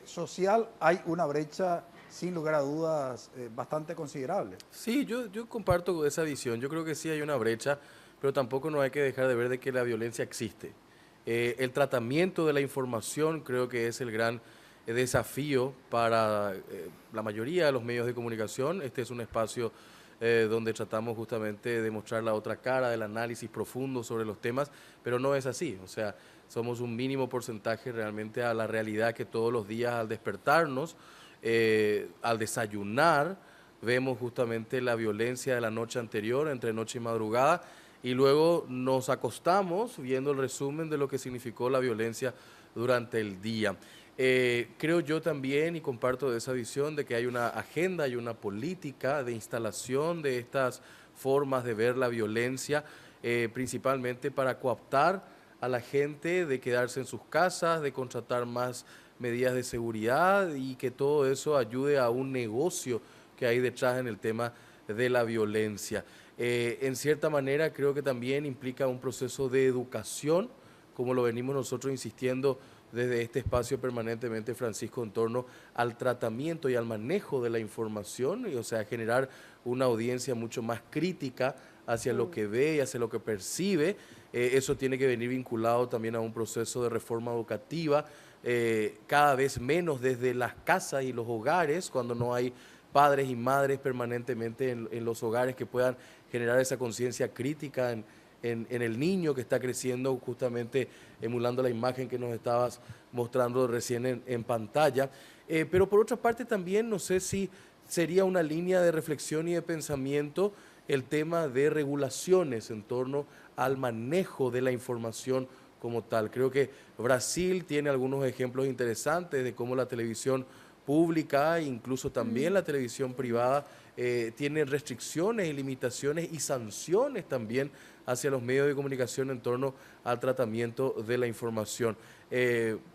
social, hay una brecha sin lugar a dudas bastante considerable. Sí, yo comparto esa visión. Yo creo que sí hay una brecha, pero tampoco no hay que dejar de ver de que la violencia existe. El tratamiento de la información creo que es el gran desafío para la mayoría de los medios de comunicación. Este es un espacio donde tratamos justamente de mostrar la otra cara del análisis profundo sobre los temas, pero no es así. O sea, somos un mínimo porcentaje realmente a la realidad que todos los días al despertarnos, al desayunar, vemos justamente la violencia de la noche anterior, entre noche y madrugada, y luego nos acostamos viendo el resumen de lo que significó la violencia durante el día. Creo yo también, y comparto esa visión, de que hay una agenda y una política de instalación de estas formas de ver la violencia, principalmente para cooptar a la gente de quedarse en sus casas, de contratar más medidas de seguridad y que todo eso ayude a un negocio que hay detrás en el tema de la violencia. En cierta manera creo que también implica un proceso de educación, como lo venimos nosotros insistiendo desde este espacio permanentemente, Francisco, en torno al tratamiento y al manejo de la información, y, o sea, generar una audiencia mucho más crítica hacia lo que ve y hacia lo que percibe. Eso tiene que venir vinculado también a un proceso de reforma educativa, cada vez menos desde las casas y los hogares, cuando no hay padres y madres permanentemente en los hogares que puedan generar esa conciencia crítica en el niño que está creciendo, justamente emulando la imagen que nos estabas mostrando recién en pantalla. Pero por otra parte también no sé si sería una línea de reflexión y de pensamiento el tema de regulaciones en torno al manejo de la información como tal. Creo que Brasil tiene algunos ejemplos interesantes de cómo la televisión pública, incluso también la televisión privada, tiene restricciones y limitaciones y sanciones también hacia los medios de comunicación en torno al tratamiento de la información.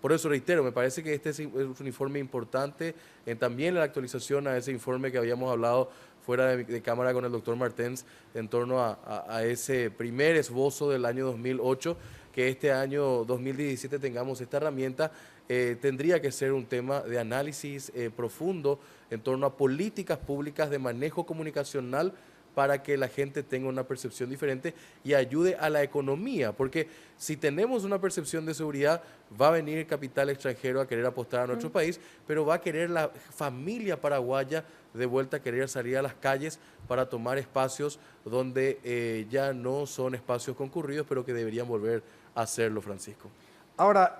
Por eso reitero, me parece que este es un informe importante, también la actualización a ese informe que habíamos hablado fuera de cámara con el doctor Martens en torno a ese primer esbozo del año 2008, que este año 2017 tengamos esta herramienta. Tendría que ser un tema de análisis profundo en torno a políticas públicas de manejo comunicacional para que la gente tenga una percepción diferente y ayude a la economía, porque si tenemos una percepción de seguridad, va a venir el capital extranjero a querer apostar a nuestro país, pero va a querer la familia paraguaya de vuelta a querer salir a las calles para tomar espacios donde ya no son espacios concurridos, pero que deberían volver a hacerlo, Francisco. Ahora,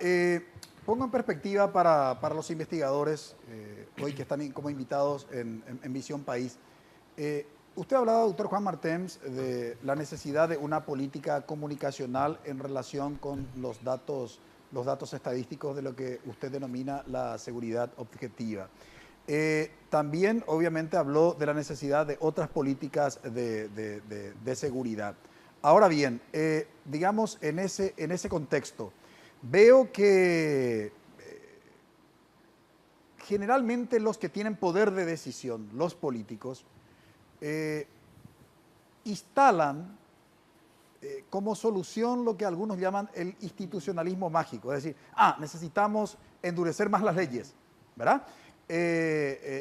pongo en perspectiva para los investigadores hoy que están como invitados en Visión País. Usted ha hablado, doctor Juan Martens, de la necesidad de una política comunicacional en relación con los datos estadísticos de lo que usted denomina la seguridad objetiva. También, obviamente, habló de la necesidad de otras políticas de seguridad. Ahora bien, digamos, en ese contexto, veo que generalmente los que tienen poder de decisión, los políticos, instalan como solución lo que algunos llaman el institucionalismo mágico, es decir, necesitamos endurecer más las leyes, ¿verdad?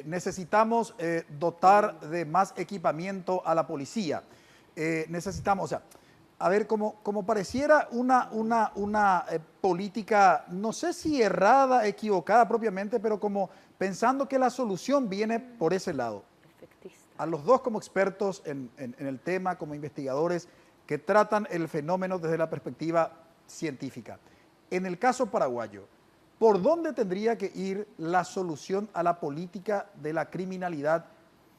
Necesitamos dotar de más equipamiento a la policía, necesitamos, o sea, a ver, como pareciera una política, no sé si errada, equivocada propiamente, pero como pensando que la solución viene por ese lado. A los dos como expertos en el tema, como investigadores que tratan el fenómeno desde la perspectiva científica. en el caso paraguayo, ¿por dónde tendría que ir la solución a la política de la criminalidad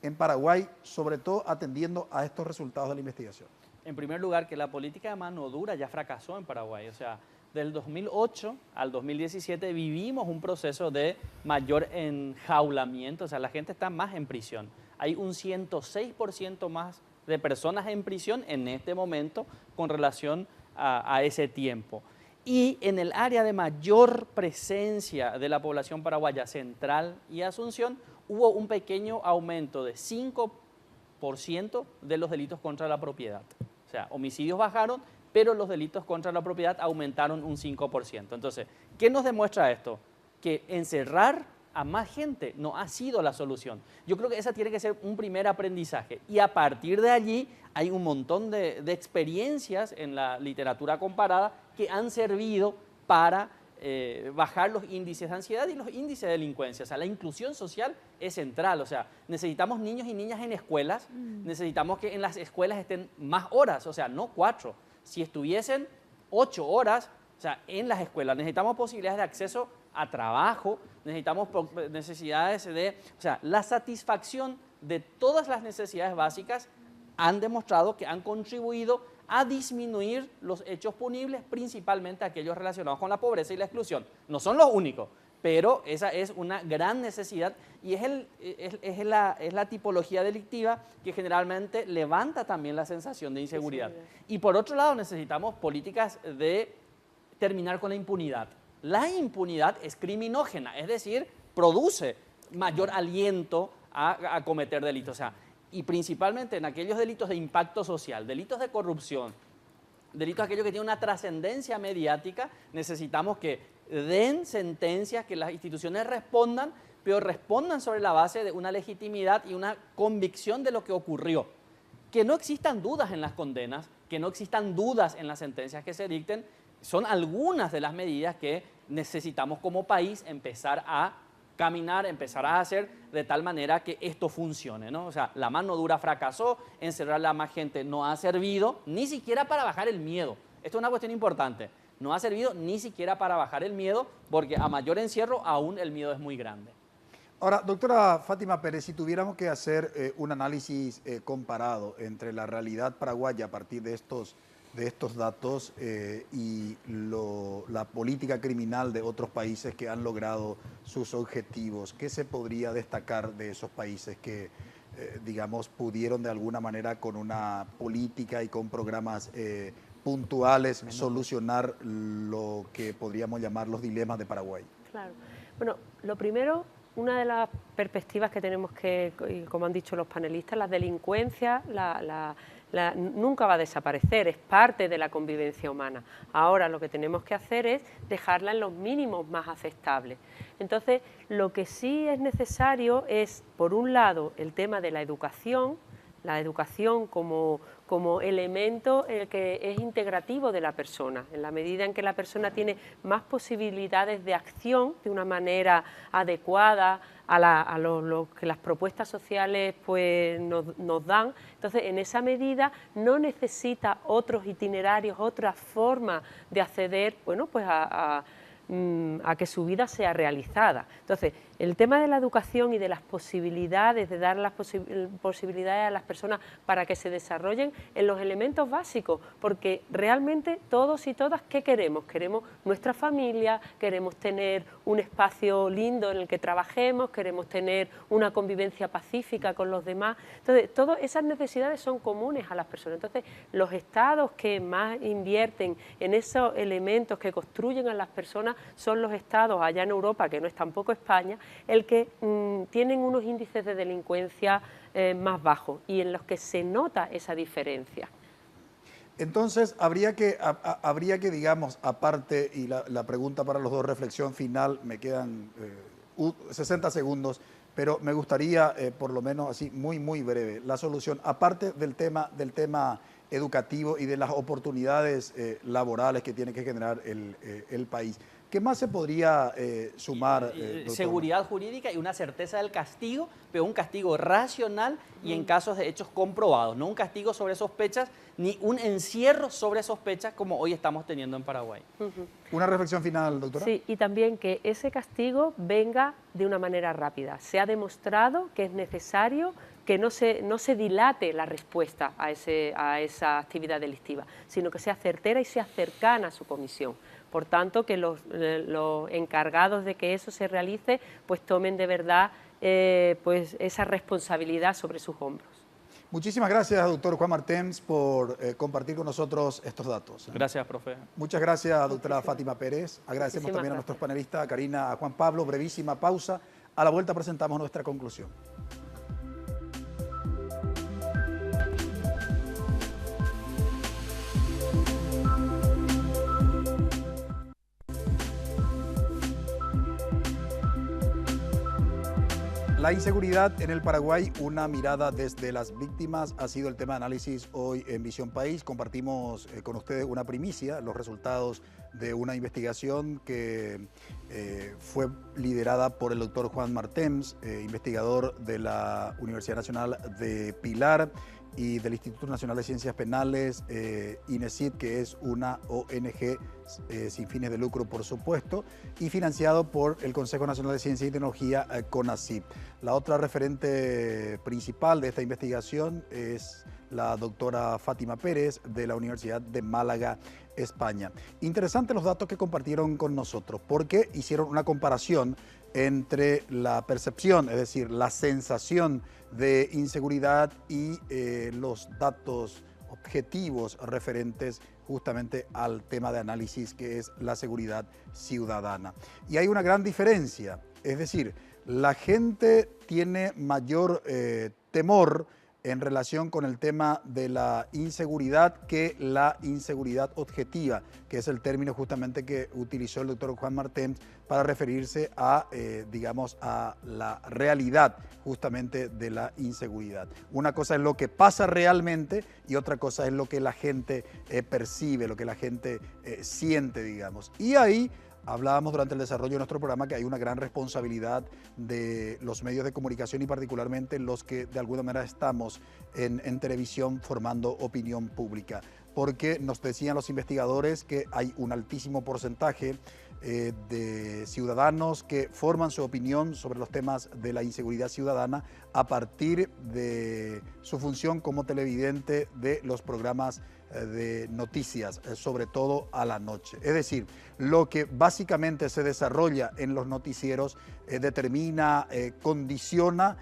en Paraguay, sobre todo atendiendo a estos resultados de la investigación? En primer lugar, que la política de mano dura ya fracasó en Paraguay. O sea, del 2008 al 2017 vivimos un proceso de mayor enjaulamiento, o sea, la gente está más en prisión. Hay un 106% más de personas en prisión en este momento con relación a ese tiempo. Y en el área de mayor presencia de la población paraguaya, Central y Asunción, hubo un pequeño aumento de 5% de los delitos contra la propiedad. O sea, homicidios bajaron, pero los delitos contra la propiedad aumentaron un 5%. Entonces, ¿qué nos demuestra esto? Que encerrar a más gente no ha sido la solución. Yo creo que esa tiene que ser un primer aprendizaje. Y a partir de allí hay un montón de experiencias en la literatura comparada que han servido para bajar los índices de ansiedad y los índices de delincuencia. O sea, la inclusión social es central. O sea, necesitamos niños y niñas en escuelas, necesitamos que en las escuelas estén más horas, o sea, no 4. Si estuviesen 8 horas, o sea, en las escuelas, necesitamos posibilidades de acceso a trabajo, necesitamos necesidades de, o sea, la satisfacción de todas las necesidades básicas han demostrado que han contribuido a disminuir los hechos punibles, principalmente aquellos relacionados con la pobreza y la exclusión. No son los únicos, pero esa es una gran necesidad y es la tipología delictiva que generalmente levanta también la sensación de inseguridad. Y por otro lado necesitamos políticas de terminar con la impunidad. La impunidad es criminógena, es decir, produce mayor aliento a cometer delitos. O sea, y principalmente en aquellos delitos de impacto social, delitos de corrupción, delitos aquellos que tienen una trascendencia mediática, necesitamos que den sentencias, que las instituciones respondan, pero respondan sobre la base de una legitimidad y una convicción de lo que ocurrió. Que no existan dudas en las condenas, que no existan dudas en las sentencias que se dicten, son algunas de las medidas que necesitamos como país empezar a caminar, empezar a hacer de tal manera que esto funcione, ¿no? O sea, la mano dura fracasó, encerrar a más gente no ha servido, ni siquiera para bajar el miedo. Esto es una cuestión importante. No ha servido ni siquiera para bajar el miedo, porque a mayor encierro aún el miedo es muy grande. Ahora, doctora Fátima Pérez, si tuviéramos que hacer un análisis comparado entre la realidad paraguaya a partir de estos datos y la política criminal de otros países que han logrado sus objetivos, ¿qué se podría destacar de esos países que, digamos, pudieron de alguna manera con una política y con programas puntuales solucionar lo que podríamos llamar los dilemas de Paraguay? Claro. Bueno, lo primero, una de las perspectivas que tenemos que, como han dicho los panelistas, la delincuencia nunca va a desaparecer, es parte de la convivencia humana. Ahora lo que tenemos que hacer es dejarla en los mínimos más aceptables. Entonces, lo que sí es necesario es, por un lado, el tema de la educación como elemento que es integrativo de la persona, en la medida en que la persona tiene más posibilidades de acción de una manera adecuada a lo que las propuestas sociales pues, nos dan. Entonces, en esa medida no necesita otros itinerarios, otras formas de acceder, bueno, pues a que su vida sea realizada. Entonces, el tema de la educación y de las posibilidades, de dar las posibilidades a las personas para que se desarrollen en los elementos básicos, porque realmente todos y todas, ¿qué queremos? Queremos nuestra familia, queremos tener un espacio lindo en el que trabajemos, queremos tener una convivencia pacífica con los demás. Entonces, todas esas necesidades son comunes a las personas. Entonces, los estados que más invierten en esos elementos que construyen a las personas son los estados allá en Europa, que no es tampoco España, el que tienen unos índices de delincuencia más bajos y en los que se nota esa diferencia. Entonces, habría que digamos, aparte, y la pregunta para los dos, reflexión final, me quedan 60 segundos, pero me gustaría, por lo menos así, muy breve, la solución, aparte del tema educativo y de las oportunidades laborales que tiene que generar el país. ¿Qué más se podría sumar? Doctor? Seguridad jurídica y una certeza del castigo, pero un castigo racional y en casos de hechos comprobados, no un castigo sobre sospechas ni un encierro sobre sospechas como hoy estamos teniendo en Paraguay. Una reflexión final, doctora. Sí, y también que ese castigo venga de una manera rápida. Se ha demostrado que es necesario que no se dilate la respuesta a esa actividad delictiva, sino que sea certera y sea cercana a su comisión. Por tanto, que los encargados de que eso se realice, pues tomen de verdad pues esa responsabilidad sobre sus hombros. Muchísimas gracias, doctor Juan Martens, por compartir con nosotros estos datos. Gracias, profe. Muchas gracias, doctora Fátima Pérez. Agradecemos Muchísimas también a gracias. nuestros panelistas, a Karina, a Juan Pablo. Brevísima pausa. A la vuelta presentamos nuestra conclusión. La inseguridad en el Paraguay, una mirada desde las víctimas, ha sido el tema de análisis hoy en Visión País. Compartimos con ustedes una primicia, los resultados de una investigación que fue liderada por el doctor Juan Martens, investigador de la Universidad Nacional de Pilar y del Instituto Nacional de Ciencias Penales, INECID, que es una ONG sin fines de lucro, por supuesto, y financiado por el Consejo Nacional de Ciencia y Tecnología, CONACYT. La otra referente principal de esta investigación es la doctora Fátima Pérez, de la Universidad de Málaga, España. Interesantes los datos que compartieron con nosotros, porque hicieron una comparación entre la percepción, es decir, la sensación de inseguridad y los datos objetivos referentes justamente al tema de análisis, que es la seguridad ciudadana. Y hay una gran diferencia, es decir, la gente tiene mayor temor en relación con el tema de la inseguridad que la inseguridad objetiva, que es el término justamente que utilizó el doctor Juan Martens para referirse a, digamos, a la realidad justamente de la inseguridad. Una cosa es lo que pasa realmente y otra cosa es lo que la gente percibe, lo que la gente siente, digamos. Y ahí hablábamos durante el desarrollo de nuestro programa que hay una gran responsabilidad de los medios de comunicación y particularmente los que de alguna manera estamos en televisión formando opinión pública, porque nos decían los investigadores que hay un altísimo porcentaje de ciudadanos que forman su opinión sobre los temas de la inseguridad ciudadana a partir de su función como televidente de los programas de noticias, sobre todo a la noche. Es decir, lo que básicamente se desarrolla en los noticieros determina, condiciona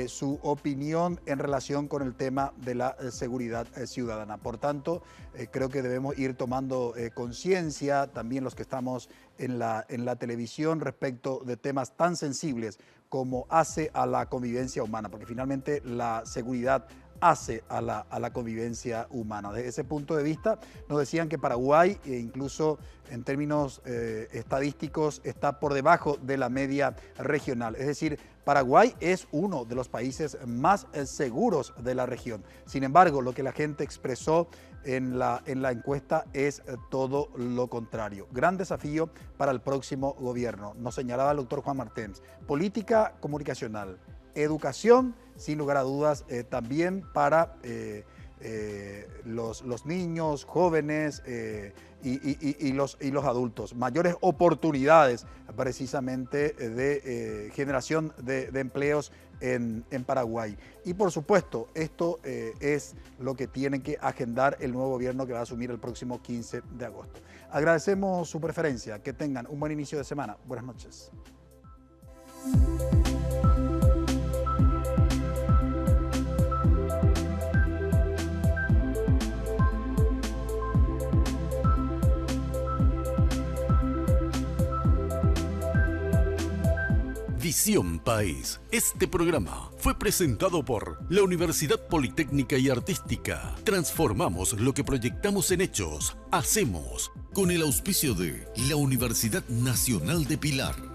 su opinión en relación con el tema de la seguridad ciudadana. Por tanto, creo que debemos ir tomando conciencia, también los que estamos en la televisión, respecto de temas tan sensibles como hace a la convivencia humana, porque finalmente la seguridad hace a la convivencia humana. Desde ese punto de vista, nos decían que Paraguay, incluso en términos estadísticos, está por debajo de la media regional. Es decir, Paraguay es uno de los países más seguros de la región. Sin embargo, lo que la gente expresó en la encuesta es todo lo contrario. Gran desafío para el próximo gobierno, nos señalaba el doctor Juan Martens. Política comunicacional, educación, sin lugar a dudas, también para los niños, jóvenes y los adultos. Mayores oportunidades precisamente de generación de empleos en Paraguay. Y por supuesto, esto es lo que tiene que agendar el nuevo gobierno que va a asumir el próximo 15 de agosto. Agradecemos su preferencia, que tengan un buen inicio de semana. Buenas noches. Visión País. Este programa fue presentado por la Universidad Politécnica y Artística. Transformamos lo que proyectamos en hechos. Hacemos. Con el auspicio de la Universidad Nacional de Pilar.